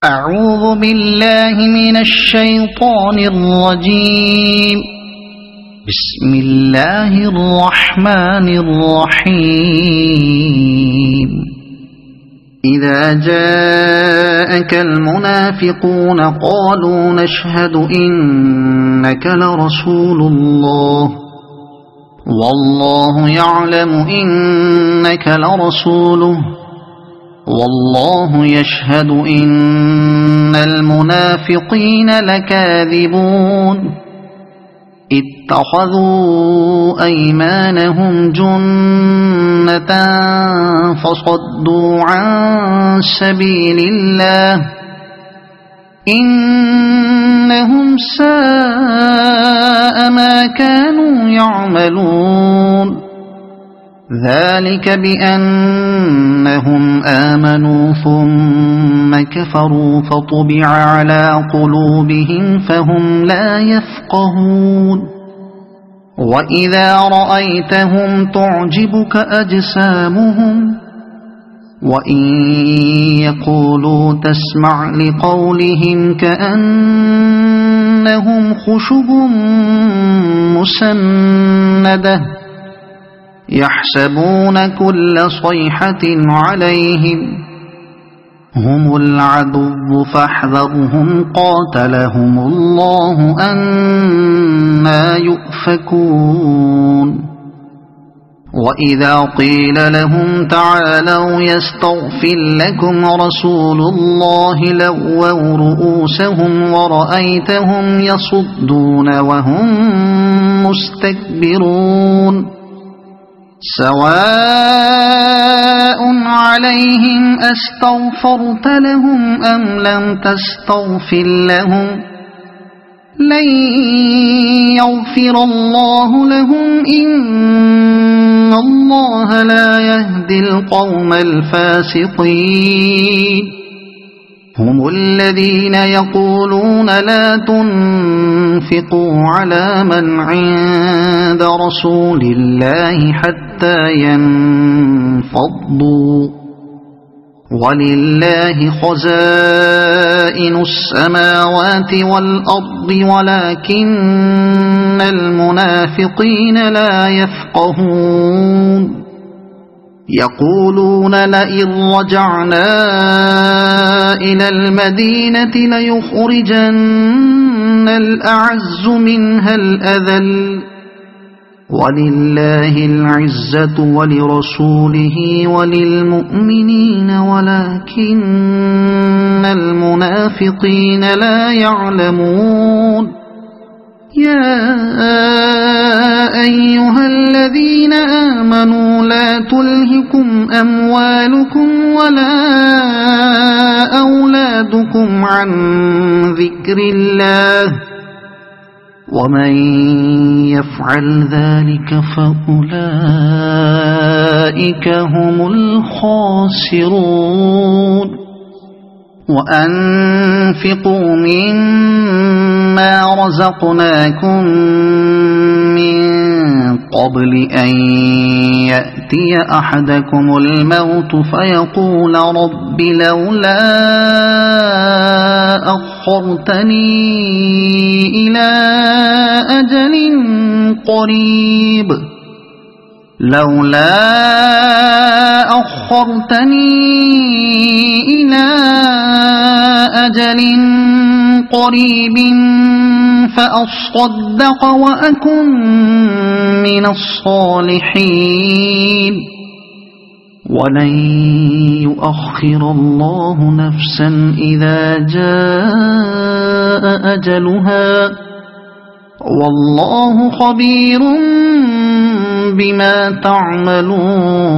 أعوذ بالله من الشيطان الرجيم. بسم الله الرحمن الرحيم. إذا جاءك المنافقون قالوا نشهد إنك لرسول الله والله يعلم إنك لرسوله والله يشهد إن المنافقين لكاذبون. اتخذوا أيمانهم جنة فصدوا عن سبيل الله إنهم ساء ما كانوا يعملون. ذلك بأنهم آمنوا ثم كفروا فطبع على قلوبهم فهم لا يفقهون. وإذا رأيتهم تعجبك أجسامهم وإن يقولوا تسمع لقولهم كأنهم خشب مسندة يحسبون كل صيحة عليهم هم العدو فاحذرهم قاتلهم الله أنى يؤفكون. وإذا قيل لهم تعالوا يستغفر لكم رسول الله لووا رؤوسهم ورأيتهم يصدون وهم مستكبرون. سواء عليهم أستغفرت لهم أم لم تستغفر لهم لن يغفر الله لهم إن الله لا يهدي القوم الفاسقين. هم الذين يقولون لا تنفقوا على من عند رسول الله حتى ينفضوا ولله خزائن السماوات والأرض ولكن المنافقين لا يفقهون. يقولون لئن رجعنا إلى المدينة ليخرجن الأعز منها الأذل ولله العزة ولرسوله وللمؤمنين ولكن المنافقين لا يعلمون. يا أيها الذين آمنوا لا تلهكم أموالكم ولا أولادكم عن ذكر الله ومن يفعل ذلك فأولئك هم الخاسرون. وأنفقوا مما رزقناكم من قبل أن يأتي أحدكم الموت فيقول رب لولا أخرتني إلى أجل قريب فأصدق وأكن من الصالحين. ولن يؤخر الله نفسا إذا جاء أجلها والله خبير بما تعملون.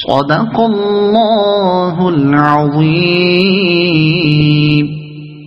صدق الله العظيم.